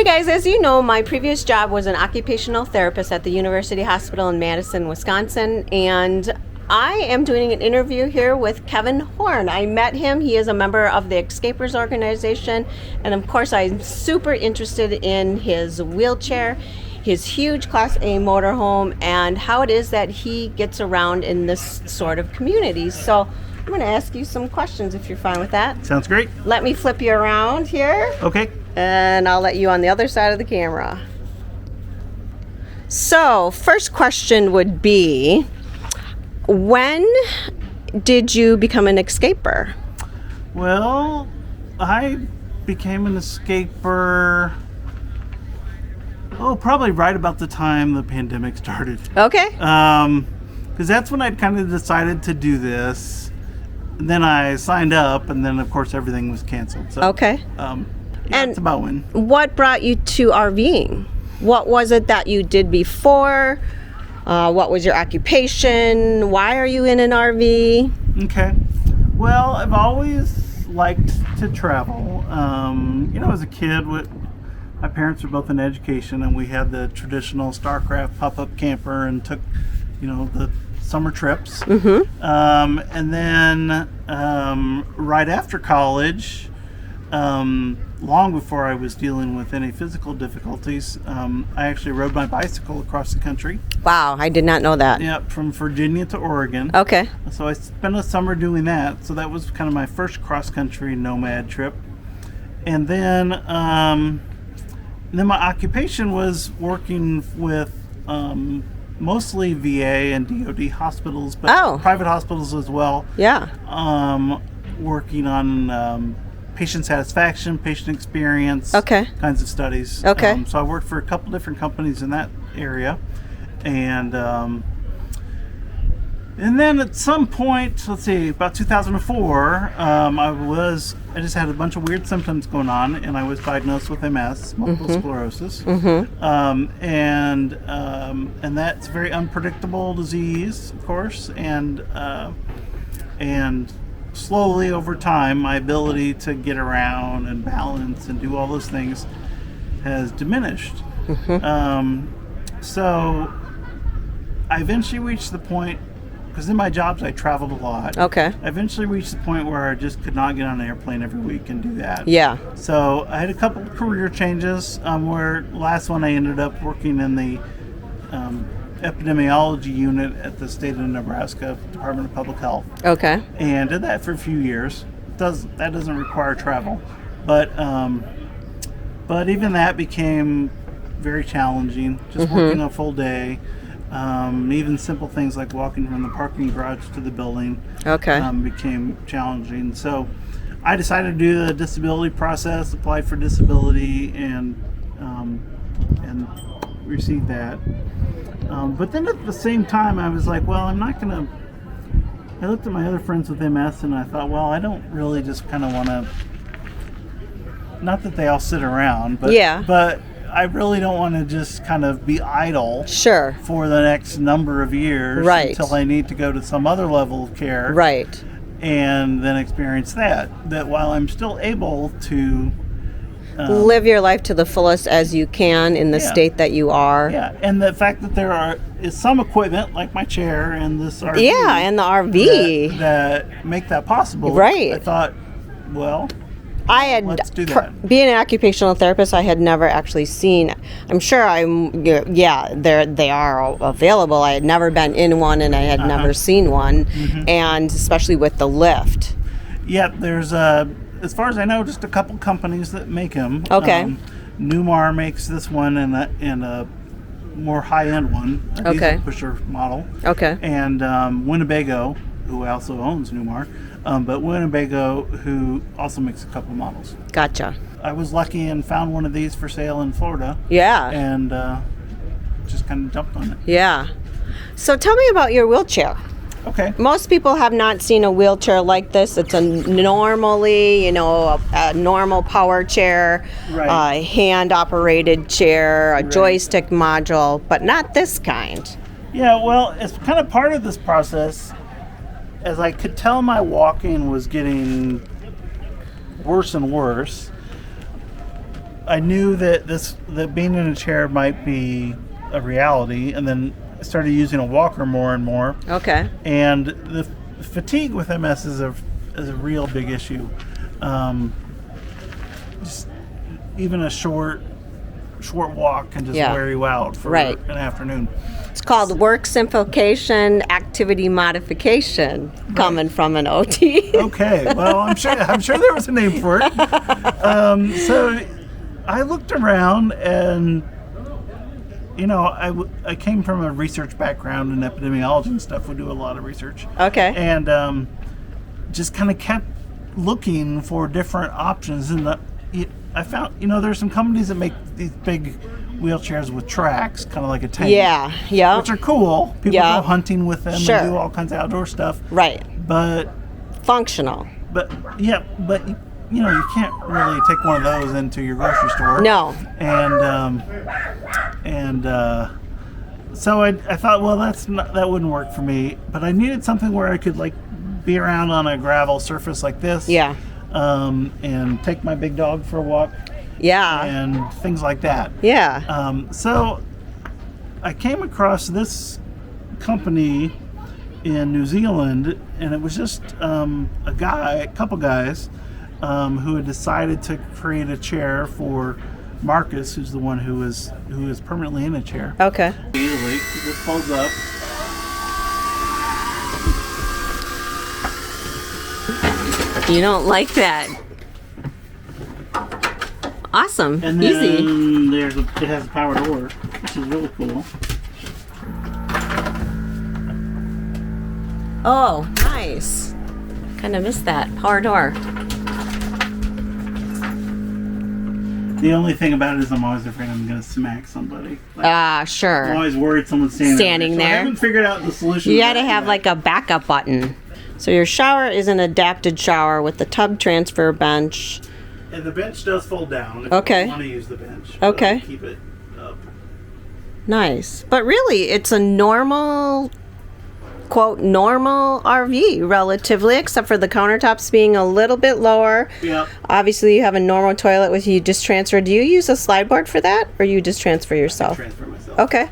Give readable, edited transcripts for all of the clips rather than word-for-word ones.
Hey guys, as you know, my previous job was an occupational therapist at the University Hospital in Madison, Wisconsin, and I am doing an interview here with Kevin Horn. I met him. He is a member of the Escapers organization, and of course I'm super interested in his wheelchair, his huge Class A motorhome, and how it is that he gets around in this sort of community. So I'm going to ask you some questions if you're fine with that. Sounds great. Let me flip you around here. Okay. And I'll let you on the other side of the camera. So, first question would be, when did you become an escaper? Well, I became an escaper, probably right about the time the pandemic started. Okay. Because that's when I'd kind of decided to do this. And then I signed up, and then, of course, everything was canceled. So, okay. And that's about when. What brought you to RVing? What was it that you did before? What was your occupation? Why are you in an RV? Okay. Well, I've always liked to travel. As a kid, my parents were both in education, and we had the traditional Starcraft pop-up camper and took, the summer trips. Mm-hmm. And then right after college, long before I was dealing with any physical difficulties, I actually rode my bicycle across the country. Wow, I did not know that. Yep, from Virginia to Oregon. Okay. So I spent a summer doing that. So that was kind of my first cross-country nomad trip. And then my occupation was working with mostly VA and DoD hospitals, but private hospitals as well. Yeah. Working on patient satisfaction, patient experience, kinds of studies. Okay. So I worked for a couple different companies in that area, and then at some point, let's see, about 2004, I just had a bunch of weird symptoms going on, and I was diagnosed with MS, multiple sclerosis, and that's a very unpredictable disease, of course, and slowly over time, my ability to get around and balance and do all those things has diminished. So I eventually reached the point, because in my jobs I traveled a lot. Okay. I eventually reached the point where I just could not get on an airplane every week and do that. Yeah. So I had a couple of career changes, where last one I ended up working in the epidemiology unit at the state of Nebraska Department of Public Health. Okay. And did that for a few years. That doesn't require travel, but even that became very challenging. Just working a full day, even simple things like walking from the parking garage to the building. Became challenging. So I decided to do the disability process, applied for disability, and received that. But then at the same time, I was like, well, I looked at my other friends with MS, and I thought, well, I don't really just kind of want to, not that they all sit around, but I really don't want to just kind of be idle for the next number of years until I need to go to some other level of care. And then experience that while I'm still able to live your life to the fullest as you can in the state that you are. Yeah, and the fact that there is some equipment like my chair and this RV. Yeah, and the RV that make that possible. I thought, well, let's do that. Being an occupational therapist, I had never actually seen. I'm sure they are available. I had never been in one, and I had never seen one, and especially with the lift. Yeah, there's as far as I know, just a couple companies that make them. Newmar makes this one and a more high-end one, a diesel pusher model. And Winnebago, who also owns Newmar, but Winnebago, who also makes a couple models. Gotcha. I was lucky and found one of these for sale in Florida. And just kind of jumped on it. Yeah. So tell me about your wheelchair. Okay. Most people have not seen a wheelchair like this. It's a normal power chair, hand-operated chair, a joystick module, but not this kind. Yeah, well, it's kind of part of this process. As I could tell my walking was getting worse and worse, I knew that that being in a chair might be a reality, and then I started using a walker more and more. Okay. And the fatigue with MS is a real big issue. Just even a short walk can just wear you out for an afternoon. It's called work simplification, activity modification, coming from an OT. Okay, well, I'm sure there was a name for it. So I looked around, and I came from a research background in epidemiology and stuff. We do a lot of research. Okay. And just kind of kept looking for different options, and I found there's some companies that make these big wheelchairs with tracks, kind of like a tank. Yeah. Which are cool. People go hunting with them and do all kinds of outdoor stuff. Right. But functional. But you can't really take one of those into your grocery store. No. So I thought, well, that wouldn't work for me. But I needed something where I could be around on a gravel surface like this. Yeah. And take my big dog for a walk. Yeah. And things like that. Yeah. So I came across this company in New Zealand, and it was just a couple guys who had decided to create a chair for Marcus, who's the one who is permanently in a chair. Okay. Easily, this folds up. You don't like that. Awesome. And then easy. it has a power door, which is really cool. Oh, nice. Kind of missed that. Power door. The only thing about it is I'm always afraid I'm going to smack somebody. Sure. I'm always worried someone's standing there. So I haven't figured out the solution. You got to have like a backup button. So your shower is an adapted shower with the tub transfer bench. And the bench does fold down if you want to use the bench. Okay. Keep it up. Nice. But really, it's a normal, quote, normal RV, relatively, except for the countertops being a little bit lower. Yeah. Obviously, you have a normal toilet with you just transfer. Do you use a slide board for that, or you just transfer yourself? I transfer myself. Okay.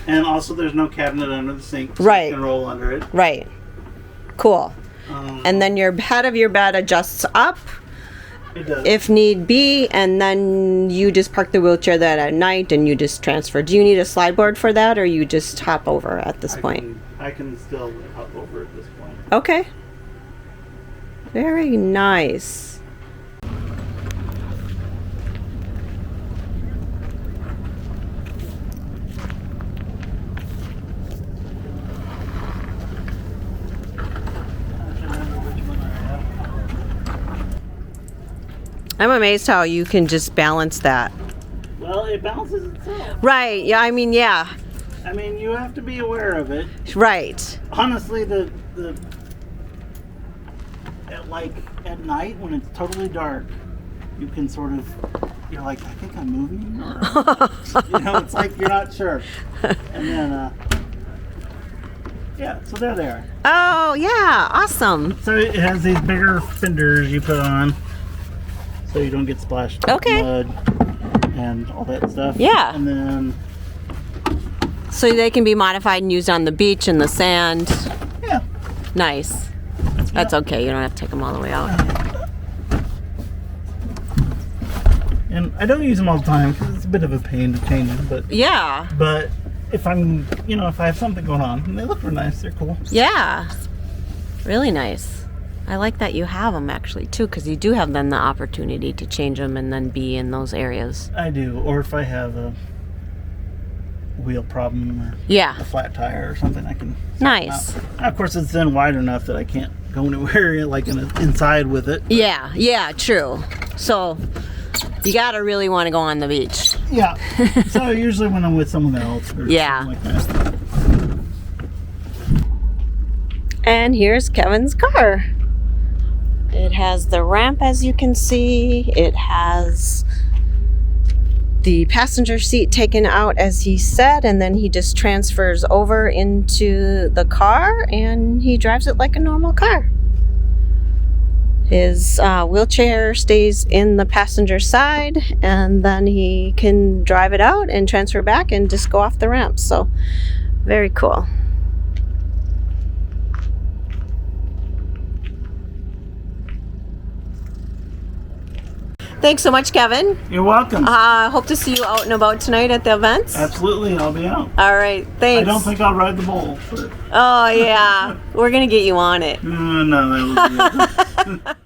And also, there's no cabinet under the sink. So right. You can roll under it. Right. Cool. And then your head of your bed adjusts up. It does. If need be, and then you just park the wheelchair there at night and you just transfer. Do you need a slide board for that, or you just hop over at this point? I can still hop over at this point. Okay. Very nice. I'm amazed how you can just balance that. Well, it balances itself. Right. Yeah. I mean, yeah. I mean, you have to be aware of it. Right. Honestly, at night when it's totally dark, you can sort of, you're like, I think I'm moving. Or, it's like you're not sure. And then, so there they are. Oh, yeah. Awesome. So it has these bigger fenders you put on, so you don't get splashed with mud and all that stuff. Yeah. And then, so they can be modified and used on the beach in the sand. Yeah. Nice. That's okay. You don't have to take them all the way out. And I don't use them all the time because it's a bit of a pain to change them. But yeah. But if I'm, if I have something going on, and they look real nice. They're cool. Yeah. Really nice. I like that you have them actually too, because you do have then the opportunity to change them and then be in those areas. I do. Or if I have a wheel problem or a flat tire or something, I can. Nice. Of course, it's then wide enough that I can't go anywhere like inside with it. But. Yeah, true. So you gotta really want to go on the beach. Yeah. So usually when I'm with someone else or something like that. And here's Kevin's car. It has the ramp, as you can see. It has the passenger seat taken out, as he said, and then he just transfers over into the car and he drives it like a normal car. His wheelchair stays in the passenger side, and then he can drive it out and transfer back and just go off the ramp. So very cool. Thanks so much, Kevin. You're welcome. Hope to see you out and about tonight at the events. Absolutely, I'll be out. All right, thanks. I don't think I'll ride the bull. But... Oh, yeah. We're going to get you on it. No, that would be it.